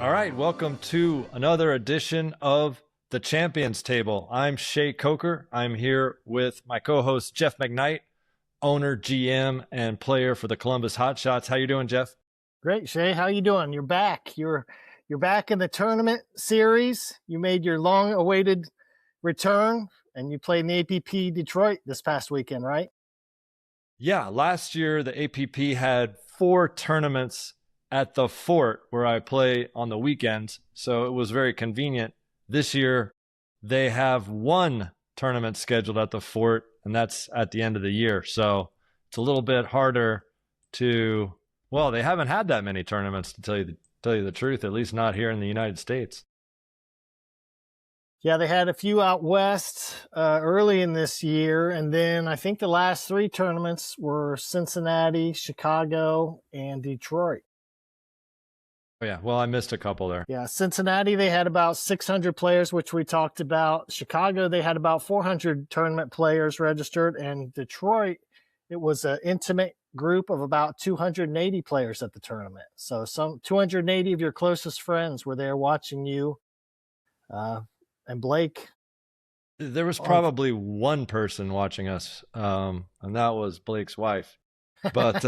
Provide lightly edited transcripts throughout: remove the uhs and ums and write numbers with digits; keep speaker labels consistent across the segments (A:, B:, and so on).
A: All right, welcome to another edition of the Champions Table. I'm Shay Coker. I'm here with my co-host Jeff McKnight, owner, GM, and player for the Columbus Hotshots. How you doing, Jeff?
B: Great, Shay. How you doing? You're back. You're back in the tournament series. You made your long-awaited return, and you played in the APP Detroit this past weekend, right?
A: Yeah, last year the APP had 4 tournaments at the Fort where I play on the weekends, so it was very convenient. This year they have 1 tournament scheduled at the Fort, and that's at the end of the year. So it's a little bit harder to, well, they haven't had that many tournaments to tell you the truth, at least not here in the United States.
B: Yeah, they had a few out west early in this year, and then I think the last 3 tournaments were Cincinnati, Chicago, and Detroit.
A: Oh, yeah, well, I missed a couple there.
B: Yeah, Cincinnati, they had about 600 players, which we talked about. Chicago, they had about 400 tournament players registered, and Detroit, it was an intimate group of about 280 players at the tournament. So some 280 of your closest friends were there watching you. And Blake.
A: There was probably one person watching us, and that was Blake's wife. But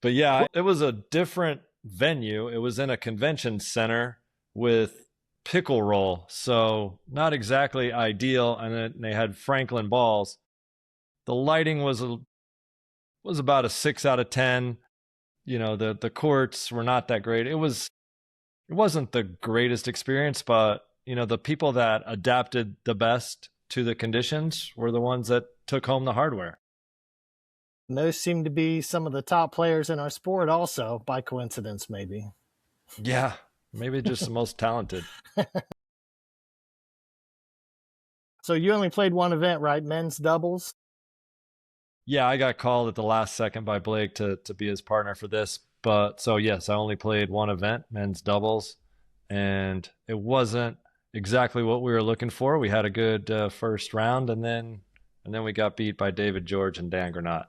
A: but yeah, it was a different venue. It was in a convention center with pickle roll, so not exactly ideal. And then they had Franklin balls. The lighting was about a 6 out of 10. You know, the courts were not that great. It wasn't the greatest experience, but you know, the people that adapted the best to the conditions were the ones that took home the hardware.
B: And those seem to be some of the top players in our sport also, by coincidence, maybe.
A: Yeah, maybe just the most talented.
B: So you only played one event, right? Men's doubles?
A: Yeah, I got called at the last second by Blake to be his partner for this. But so, yes, I only played one event, men's doubles, and it wasn't exactly what we were looking for. We had a good first round, and then we got beat by David George and Dan Granat.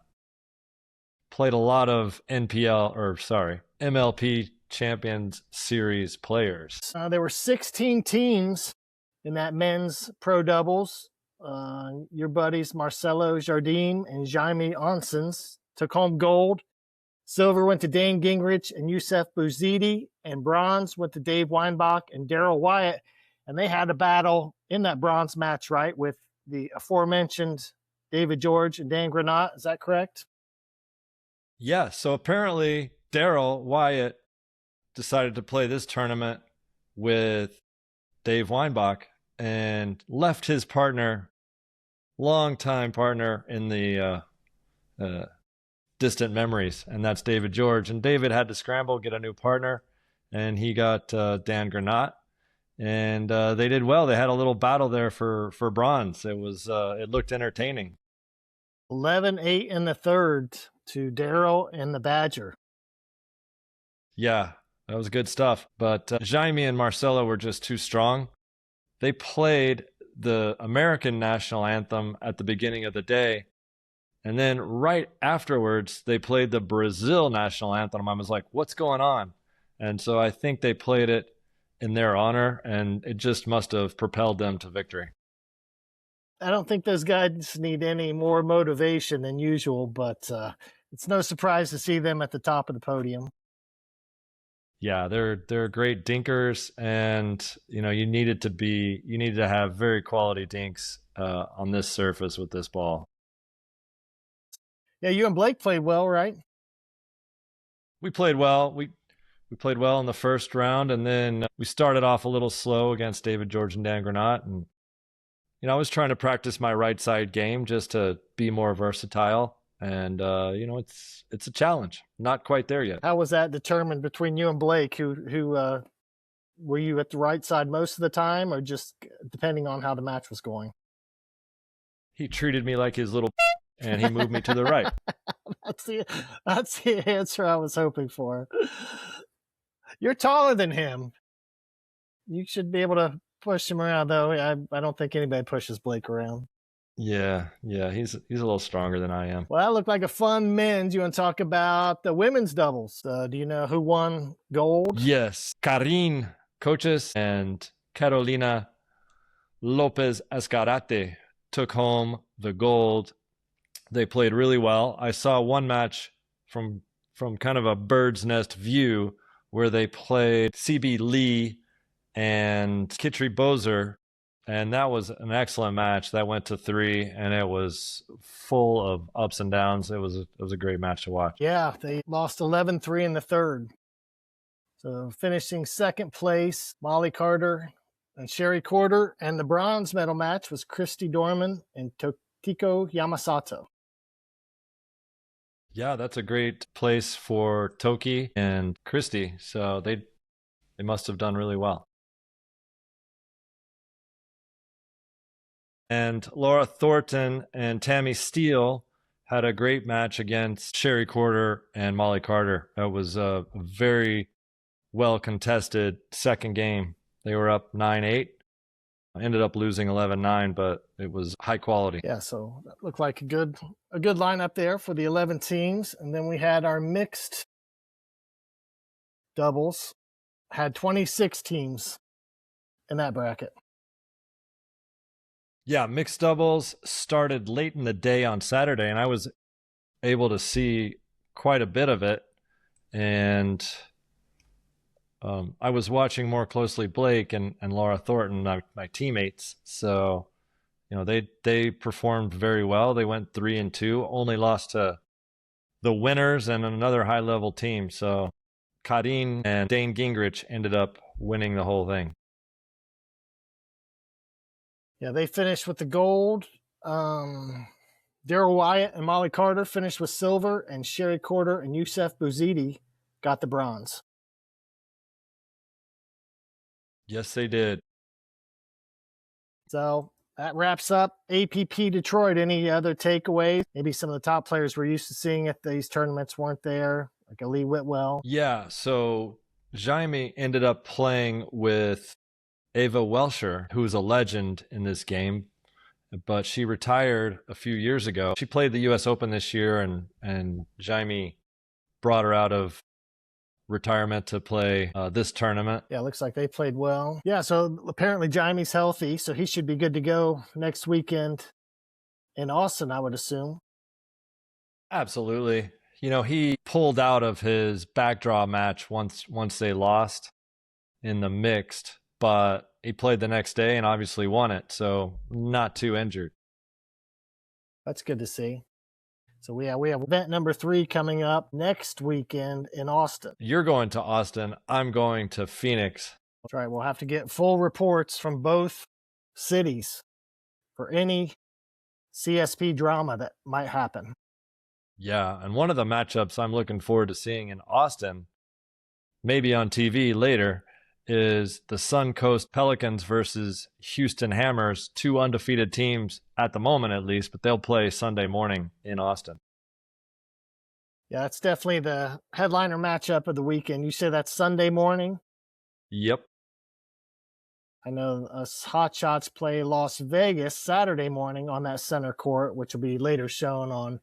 A: Played a lot of MLP Champions Series players.
B: There were 16 teams in that men's pro doubles. Your buddies Marcelo Jardim and Jaime Onsens took home gold. Silver went to Dane Gingrich and Youssef Bouzidi, and bronze went to Dave Weinbach and Daryl Wyatt. And they had a battle in that bronze match, right, with the aforementioned David George and Dan Granat. Is that correct?
A: Yeah, so apparently Daryl Wyatt decided to play this tournament with Dave Weinbach and left his partner, longtime partner in the distant memories, and that's David George. And David had to scramble, get a new partner, and he got Dan Granat. And they did well. They had a little battle there for bronze. It looked entertaining.
B: 11-8 in the third to Daryl and the Badger.
A: Yeah, that was good stuff. But Jaime and Marcelo were just too strong. They played the American national anthem at the beginning of the day, and then right afterwards, they played the Brazil national anthem. I was like, what's going on? And so I think they played it in their honor, and it just must have propelled them to victory.
B: I don't think those guys need any more motivation than usual, but it's no surprise to see them at the top of the podium.
A: Yeah, they're great dinkers, and you know, you needed to have very quality dinks on this surface with this ball.
B: Yeah, you and Blake played well, right?
A: We played well. We played well in the first round, and then we started off a little slow against David George and Dan Granat. And you know, I was trying to practice my right side game just to be more versatile. And you know, it's a challenge. Not quite there yet.
B: How was that determined between you and Blake? Who were you at the right side most of the time, or just depending on how the match was going?
A: He treated me like his little and he moved me to the right.
B: That's the answer I was hoping for. You're taller than him. You should be able to push him around, though. I don't think anybody pushes Blake around.
A: Yeah, yeah, he's a little stronger than I am.
B: Well, that looked like a fun men's. You want to talk about the women's doubles? Do you know who won gold?
A: Yes, Karin Coches and Carolina Lopez Escarate took home the gold. They played really well. I saw one match from kind of a bird's nest view where they played CB Lee and Kitri Bozer, and that was an excellent match. That went to 3, and it was full of ups and downs. It was a great match to watch.
B: Yeah, they lost 11-3 in the third. So finishing second place, Molly Carter and Sherry Corder, and the bronze medal match was Christy Dorman and Tokiko Yamasato.
A: Yeah, that's a great place for Toki and Christy. So they must have done really well. And Laura Thornton and Tammy Steele had a great match against Sherry Corder and Molly Carter. That was a very well contested second game. They were up 9-8. Ended up losing 11-9, but it was high quality.
B: Yeah, so that looked like a good lineup there for the 11 teams. And then we had our mixed doubles. Had 26 teams in that bracket.
A: Yeah, mixed doubles started late in the day on Saturday, and I was able to see quite a bit of it. And I was watching more closely Blake and Laura Thornton, my teammates. So, they performed very well. They went 3-2, only lost to the winners and another high-level team. So Karin and Dane Gingrich ended up winning the whole thing.
B: Yeah, they finished with the gold. Daryl Wyatt and Molly Carter finished with silver, and Sherry Corder and Youssef Bouzidi got the bronze.
A: Yes, they did.
B: So that wraps up APP Detroit. Any other takeaways? Maybe some of the top players we're used to seeing at these tournaments weren't there, like Ali Whitwell.
A: Yeah, so Jaime ended up playing with Ava Welsher, who is a legend in this game, but she retired a few years ago. She played the U.S. Open this year, and Jaime brought her out of retirement to play this tournament.
B: Yeah, looks like they played well. Yeah, so apparently Jaime's healthy, so he should be good to go next weekend in Austin, I would assume.
A: Absolutely. He pulled out of his backdraw match once they lost in the mixed, but he played the next day and obviously won it, so not too injured.
B: That's good to see. So we have event number 3 coming up next weekend in Austin.
A: You're going to Austin. I'm going to Phoenix.
B: That's right. We'll have to get full reports from both cities for any CSP drama that might happen.
A: Yeah, and one of the matchups I'm looking forward to seeing in Austin, maybe on TV later, is the Suncoast Pelicans versus Houston Hammers, 2 undefeated teams at the moment at least, but they'll play Sunday morning in Austin.
B: Yeah, that's definitely the headliner matchup of the weekend. You say that's Sunday morning?
A: Yep.
B: I know us Hotshots play Las Vegas Saturday morning on that center court, which will be later shown on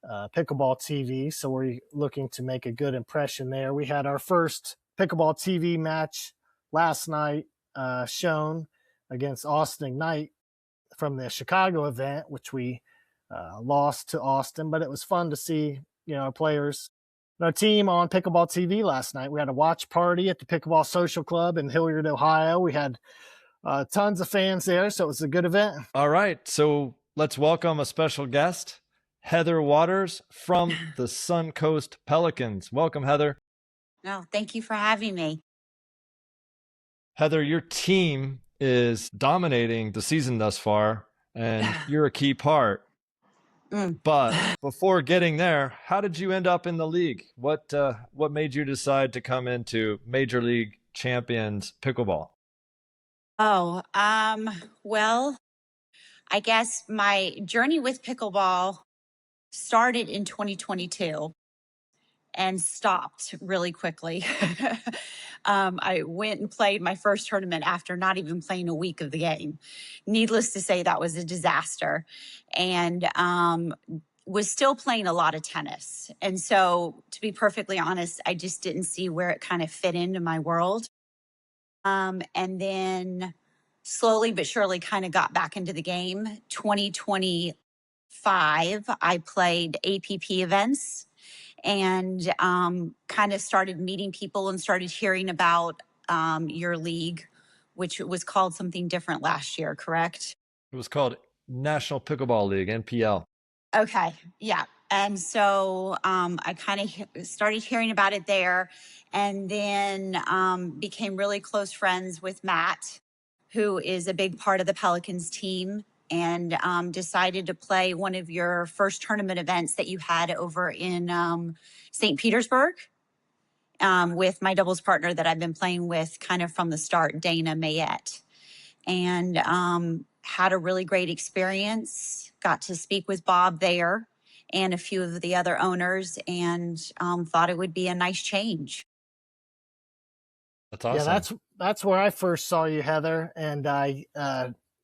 B: Pickleball TV. So we're looking to make a good impression there. We had our first Pickleball TV match last night shown against Austin Ignite from the Chicago event, which we lost to Austin, but it was fun to see, our players and our team on Pickleball TV last night. We had a watch party at the Pickleball Social Club in Hilliard, Ohio. We had tons of fans there, so it was a good event.
A: All right, so let's welcome a special guest, Heather Waters from the Suncoast Pelicans. Welcome, Heather.
C: No, thank you for having me.
A: Heather, your team is dominating the season thus far, and you're a key part. But before getting there, how did you end up in the league? What made you decide to come into Major League Champions Pickleball?
C: Oh, well, I guess my journey with pickleball started in 2022 and stopped really quickly. I went and played my first tournament after not even playing a week of the game. Needless to say, that was a disaster. And was still playing a lot of tennis. And so, to be perfectly honest, I just didn't see where it kind of fit into my world. And then slowly but surely kind of got back into the game. 2025, I played APP events and kind of started meeting people and started hearing about your league, which was called something different last year, correct?
A: It was called National Pickleball League, NPL.
C: Okay, yeah. And so I kind of started hearing about it there and then became really close friends with Matt, who is a big part of the Pelicans team, and decided to play one of your first tournament events that you had over in St. Petersburg with my doubles partner that I've been playing with kind of from the start, Dana Mayette. And had a really great experience. Got to speak with Bob there and a few of the other owners, and thought it would be a nice change.
A: That's awesome.
B: Yeah, that's where I first saw you, Heather, and I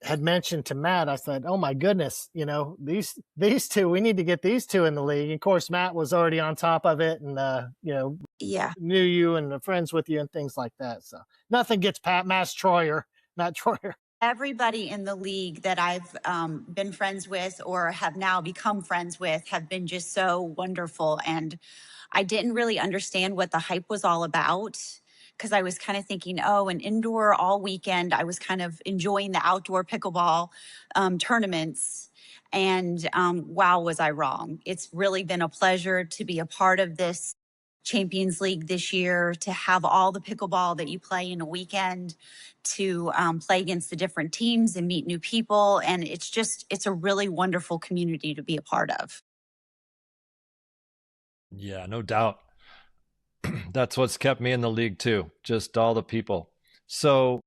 B: had mentioned to Matt. I said, "Oh my goodness, these two, we need to get these two in the league." Of course, Matt was already on top of it, and
C: Yeah,
B: knew you and friends with you and things like that. So nothing gets Matt Troyer.
C: everybody in the league that I've been friends with or have now become friends with have been just so wonderful. And I didn't really understand what the hype was all about because I was kind of thinking, oh, an indoor all weekend. I was kind of enjoying the outdoor pickleball tournaments. And wow, was I wrong. It's really been a pleasure to be a part of this Champions League this year, to have all the pickleball that you play in a weekend, to play against the different teams and meet new people. And it's a really wonderful community to be a part of.
A: Yeah, no doubt. That's what's kept me in the league too, just all the people. So,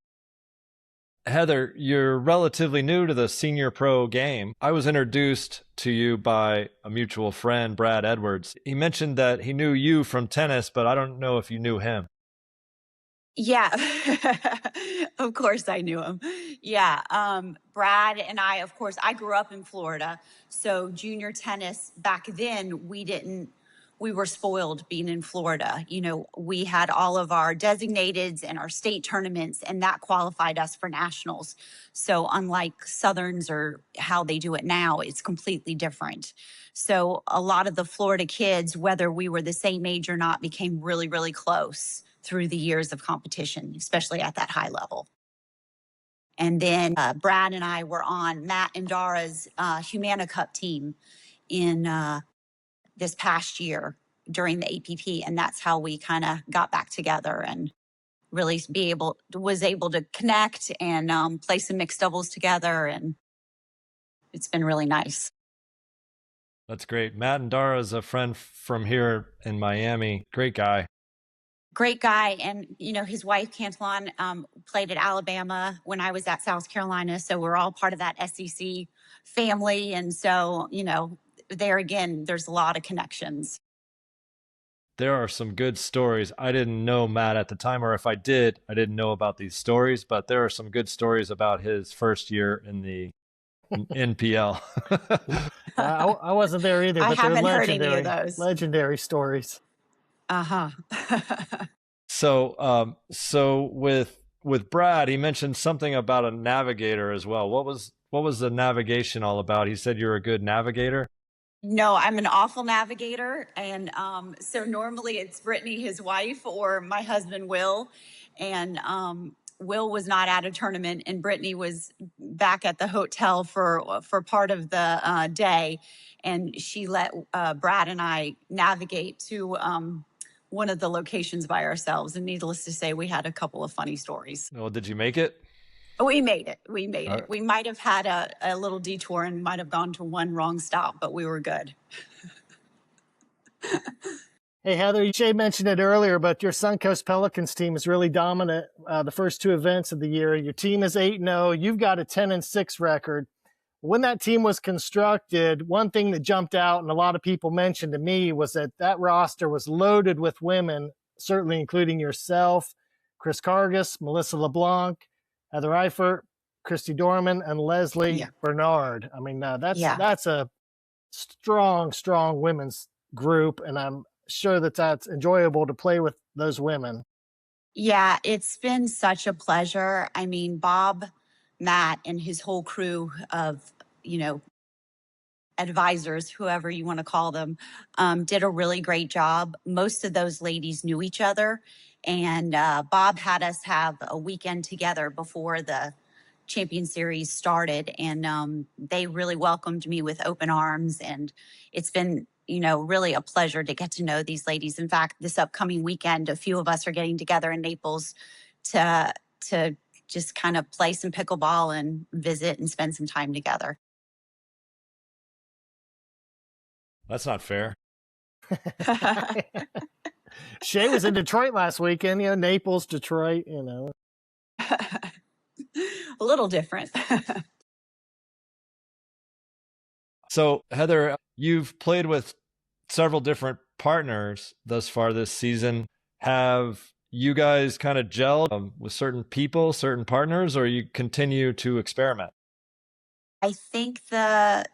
A: Heather, you're relatively new to the senior pro game. I was introduced to you by a mutual friend, Brad Edwards. He mentioned that he knew you from tennis, but I don't know if you knew him.
C: Yeah, of course I knew him. Yeah, Brad and I, of course, I grew up in Florida. So junior tennis back then, we were spoiled being in Florida. We had all of our designateds and our state tournaments, and that qualified us for nationals. So unlike Southerns or how they do it now, it's completely different. So a lot of the Florida kids, whether we were the same age or not, became really, really close through the years of competition, especially at that high level. And then Brad and I were on Matt and Dara's Humana Cup team in this past year during the APP. And that's how we kind of got back together and really was able to connect and play some mixed doubles together. And it's been really nice.
A: That's great. Matt and Dara is a friend from here in Miami. Great guy.
C: Great guy. And, his wife, Cantelon, played at Alabama when I was at South Carolina. So we're all part of that SEC family. And so, there again, there's a lot of connections.
A: There are some good stories. I didn't know Matt at the time, or if I did, I didn't know about these stories, but there are some good stories about his first year in the NPL.
B: I wasn't there either, but
C: I haven't
B: they're
C: heard any of those.
B: legendary stories.
C: Uh-huh.
A: So with Brad, he mentioned something about a navigator as well. What was the navigation all about? He said you're a good navigator.
C: No, I'm an awful navigator. And so normally it's Brittany, his wife, or my husband, Will. And Will was not at a tournament, and Brittany was back at the hotel for part of the day. And she let Brad and I navigate to one of the locations by ourselves. And needless to say, we had a couple of funny stories.
A: Well, did you make it?
C: We made it. We made
A: All
C: it.
A: right.
C: We might have had a little detour and might have gone to one wrong stop, but we were good.
B: Hey, Heather, Shay mentioned it earlier, but your Suncoast Pelicans team is really dominant the first two events of the year. Your team is 8-0. You've got a 10-6 record. When that team was constructed, one thing that jumped out, and a lot of people mentioned to me, was that roster was loaded with women, certainly including yourself. Chris Cargis, Melissa LeBlanc, Heather Eifert, Christy Dorman, and Leslie Bernard. I mean, that's a strong women's group, and I'm sure that's enjoyable to play with those women.
C: Yeah, it's been such a pleasure. I mean, Bob, Matt, and his whole crew of, advisors, whoever you want to call them, did a really great job. Most of those ladies knew each other. And Bob had us have a weekend together before the Champions Series started. And they really welcomed me with open arms. And it's been, really a pleasure to get to know these ladies. In fact, this upcoming weekend, a few of us are getting together in Naples to just kind of play some pickleball and visit and spend some time together.
A: That's not fair.
B: Shay was in Detroit last weekend, Naples, Detroit,
C: A little different.
A: So, Heather, you've played with several different partners thus far this season. Have you guys kind of gelled with certain people, certain partners, or you continue to experiment?
C: I think the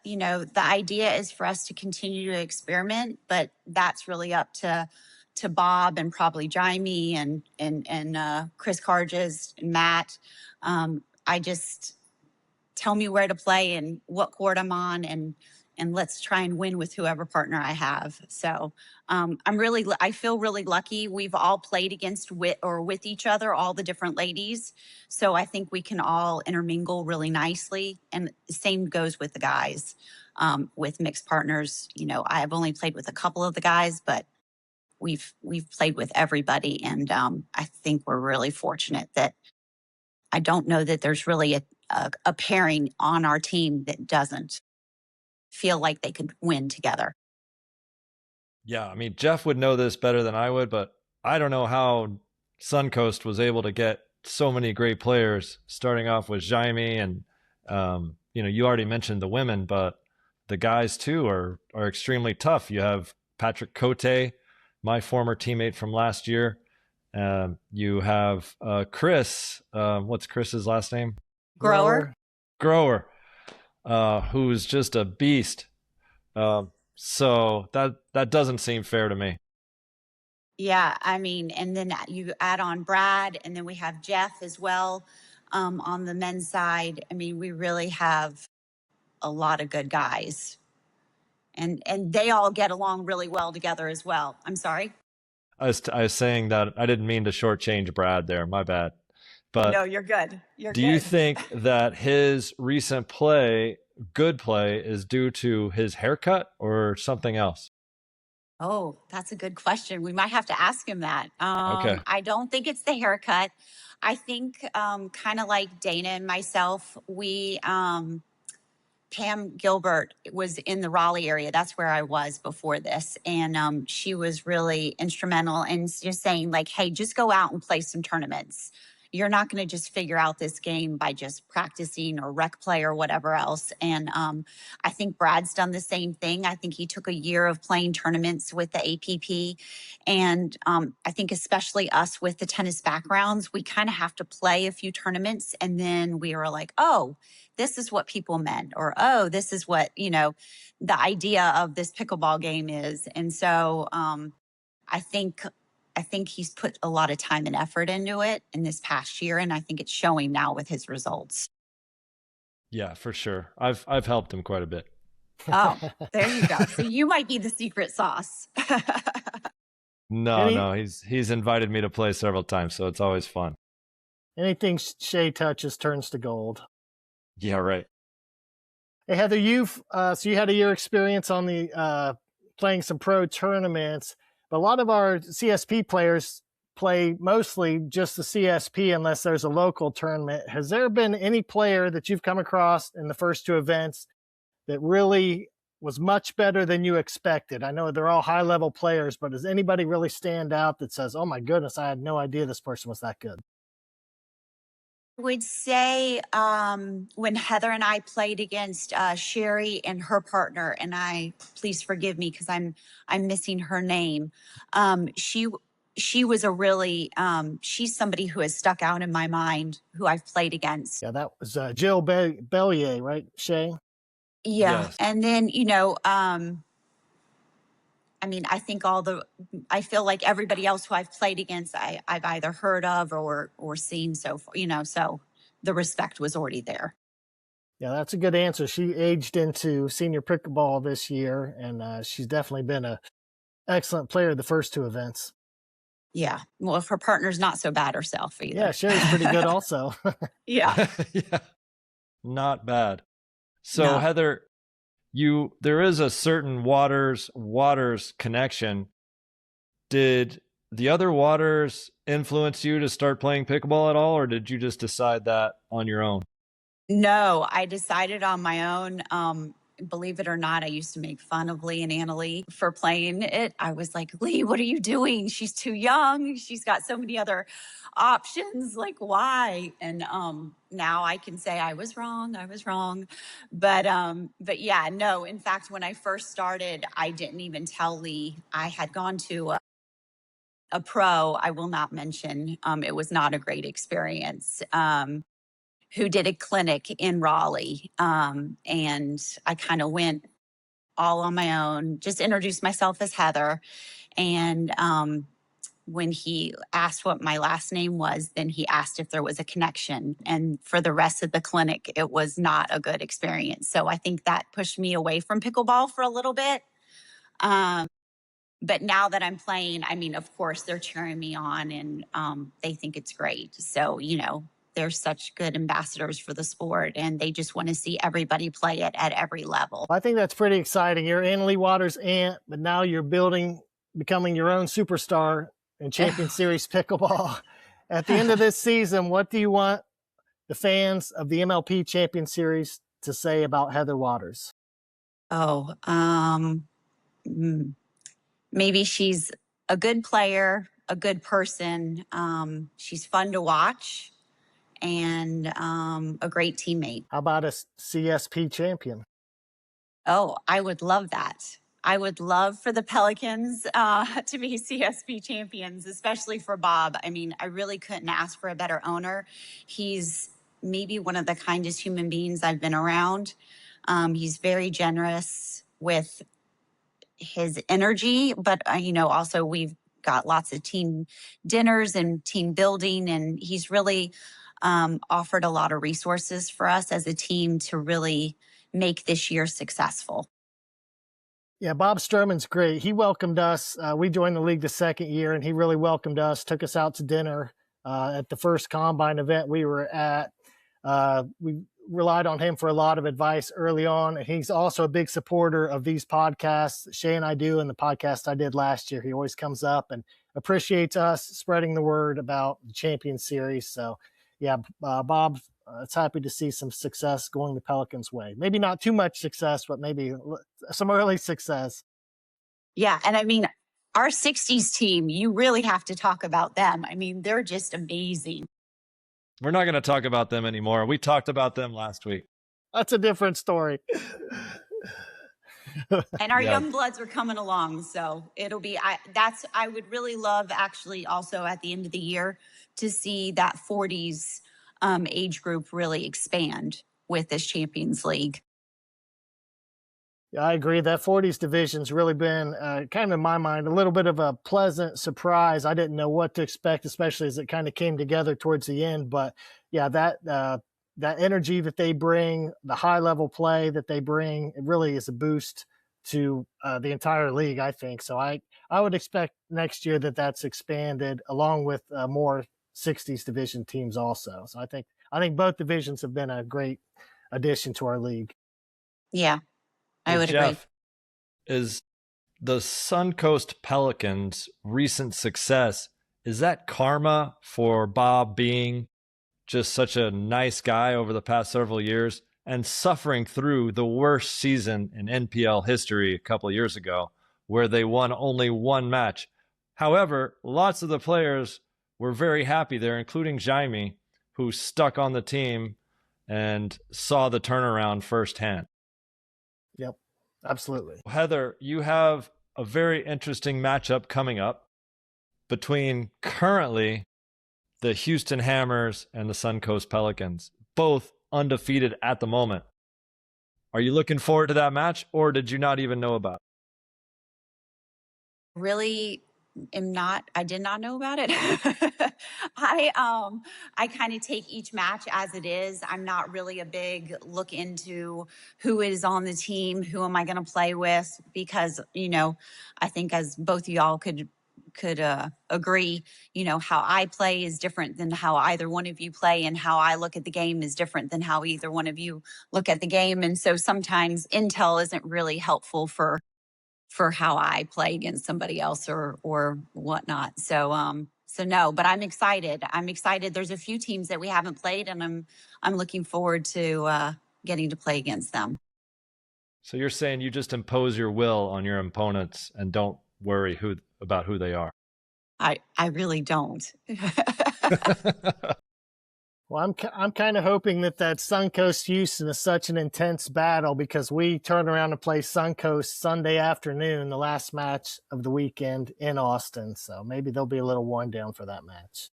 C: idea is for us to continue to experiment, but that's really up to Bob and probably Jaime and Chris Carges and Matt. I just tell me where to play and what court I'm on, and let's try and win with whoever partner I have. So I feel really lucky. We've all played against with each other, all the different ladies. So I think we can all intermingle really nicely. And the same goes with the guys. With mixed partners, I have only played with a couple of the guys, but we've played with everybody. And I think we're really fortunate that I don't know that there's really a pairing on our team that doesn't feel like they could win together.
A: Yeah, I mean, Jeff would know this better than I would, but I don't know how Suncoast was able to get so many great players, starting off with Jaime. And, you already mentioned the women, but the guys too are extremely tough. You have Patrick Cote, my former teammate from last year. You have Chris. What's Chris's last name?
C: Grower,
A: who's just a beast. So that doesn't seem fair to me.
C: Yeah, I mean, and then you add on Brad, and then we have Jeff as well on the men's side. I mean, we really have a lot of good guys, and they all get along really well together as well. I'm sorry.
A: I was saying that I didn't mean to shortchange Brad there. My bad. But
C: no, you're good.
A: Do you think that his recent good play, is due to his haircut or something else?
C: Oh, that's a good question. We might have to ask him that.
A: Okay.
C: I don't think it's the haircut. I think kind of like Dana and myself, Pam Gilbert was in the Raleigh area. That's where I was before this. And she was really instrumental in just saying, like, hey, just go out and play some tournaments. You're not going to just figure out this game by just practicing or rec play or whatever else. And I think Brad's done the same thing. I think he took a year of playing tournaments with the APP. And I think especially us with the tennis backgrounds, we kind of have to play a few tournaments. And then we were like, oh, this is what people meant, or, oh, this is what, the idea of this pickleball game is. And so I think he's put a lot of time and effort into it in this past year. And I think it's showing now with his results.
A: Yeah, for sure. I've helped him quite a bit.
C: Oh, there you go. So you might be the secret sauce.
A: No, he's invited me to play several times, so it's always fun.
B: Anything Shay touches turns to gold.
A: Yeah, right.
B: Hey, Heather, you had a year experience on the playing some pro tournaments, but a lot of our CSP players play mostly just the CSP unless there's a local tournament. Has there been any player that you've come across in the first two events that really was much better than you expected? I know they're all high-level players, but does anybody really stand out that says, oh my goodness, I had no idea this person was that good?
C: I would say when Heather and I played against Sherry and her partner, and please forgive me because I'm missing her name. She she was a really, she's somebody who has stuck out in my mind, who I've played against.
B: Yeah, that was Jill Bellier, right, Shay?
C: Yeah.
A: Yes.
C: And then, I mean, I feel like everybody else who I've played against, I've either heard of or seen so far, so the respect was already there.
B: Yeah, that's a good answer. She aged into senior pickleball this year, and she's definitely been an excellent player the first two events.
C: Yeah. Well, if her partner's not so bad herself either.
B: Yeah, Sherry's pretty good also.
C: Yeah.
A: Yeah. Not bad. So
C: No.
A: Heather, there is a certain Waters connection. Did the other Waters influence you to start playing pickleball at all, or did you just decide that on your own?
C: No, I decided on my own. Believe it or not, I used to make fun of Lee and Annalie for playing it. I was like, Lee, what are you doing? She's too young. She's got so many other options. Like, why? And now I can say I was wrong. I was wrong. But yeah, no. In fact, when I first started, I didn't even tell Lee. I had gone to a pro. I will not mention. It was not a great experience. Who did a clinic in Raleigh. And I kind of went all on my own, just introduced myself as Heather. And when he asked what my last name was, then he asked if there was a connection. And for the rest of the clinic, it was not a good experience. So I think that pushed me away from pickleball for a little bit. But now that I'm playing, I mean, of course, they're cheering me on and they think it's great. So, they're such good ambassadors for the sport, and they just want to see everybody play it at every level.
B: I think that's pretty exciting. You're Annalie Waters' aunt, but now you're becoming your own superstar in Champions Series pickleball. At the end of this season, what do you want the fans of the MLP Champions Series to say about Heather Waters?
C: Oh, maybe she's a good player, a good person. She's fun to watch, and a great teammate.
B: How about a CSP champion?
C: Oh, I would love that. I would love for the Pelicans to be CSP champions, especially for Bob. I mean, I really couldn't ask for a better owner. He's maybe one of the kindest human beings I've been around. He's very generous with his energy, but also we've got lots of team dinners and team building, and he's really offered a lot of resources for us as a team to really make this year successful.
B: Yeah, Bob Sturman's great. He welcomed us. We joined the league the second year, and he really welcomed us, took us out to dinner at the first Combine event we were at. We relied on him for a lot of advice early on, and he's also a big supporter of these podcasts that Shay and I do and the podcast I did last year. He always comes up and appreciates us spreading the word about the Champions Series. So, yeah, Bob, it's happy to see some success going the Pelicans' way. Maybe not too much success, but maybe some early success.
C: Yeah, and I mean, our 60s team, you really have to talk about them. I mean, they're just amazing.
A: We're not going to talk about them anymore. We talked about them last week.
B: That's a different story.
C: And our young bloods are coming along, so it'll be. I would really love, actually, also at the end of the year, to see that 40s age group really expand with this Champions League.
B: Yeah, I agree. That 40s division's really been kind of, in my mind, a little bit of a pleasant surprise. I didn't know what to expect, especially as it kind of came together towards the end. But yeah, that energy that they bring, the high level play that they bring, it really is a boost to the entire league, I think. So I would expect next year that's expanded along with more 60s division teams also. So I think both divisions have been a great addition to our league.
C: Yeah. I would agree.
A: Is the Suncoast Pelicans' recent success, is that karma for Bob being just such a nice guy over the past several years and suffering through the worst season in NPL history a couple of years ago, where they won only one match? However, lots of the players were very happy there, including Jaime, who stuck on the team and saw the turnaround firsthand.
B: Yep, absolutely.
A: Heather, you have a very interesting matchup coming up. between currently the Houston Hammers and the Suncoast Pelicans, both undefeated at the moment. Are you looking forward to that match, or did you not even know about it?
C: Really I did not know about it. I kind of take each match as it is. I'm not really a big look into who is on the team, who am I going to play with, because I think as both of y'all could agree, how I play is different than how either one of you play, and how I look at the game is different than how either one of you look at the game. And so sometimes intel isn't really helpful for how I play against somebody else or whatnot. So no, but I'm excited. I'm excited. There's a few teams that we haven't played, and I'm looking forward to getting to play against them.
A: So you're saying you just impose your will on your opponents and don't worry about who they are.
C: I really don't.
B: Well, I'm kind of hoping that Suncoast Houston is such an intense battle, because we turn around to play Suncoast Sunday afternoon, the last match of the weekend in Austin. So maybe they'll be a little worn down for that match.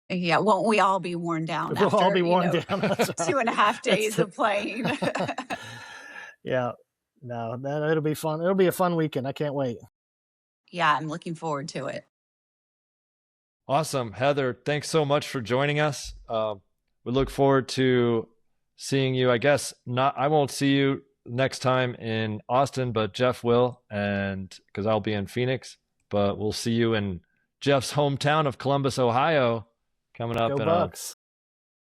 C: Yeah, won't we all be worn down?
B: We'll
C: after,
B: all be worn down. That's right.
C: 2.5 days of playing.
B: Yeah, no, it'll be fun. It'll be a fun weekend. I can't wait.
C: Yeah, I'm looking forward to it.
A: Awesome. Heather, thanks so much for joining us. We look forward to seeing you. I guess I won't see you next time in Austin, but Jeff will, and because I'll be in Phoenix, but we'll see you in Jeff's hometown of Columbus, Ohio, coming up in a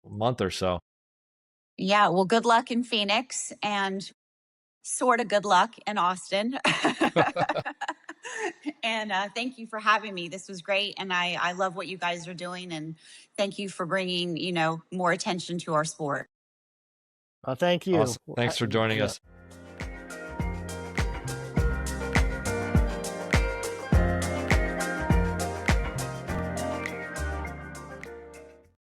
A: month or so.
C: Yeah, well, good luck in Phoenix, and sort of good luck in Austin. And thank you for having me. This was great. And I love what you guys are doing. And thank you for bringing, more attention to our sport.
B: Thank you.
A: Awesome. Thanks for joining us.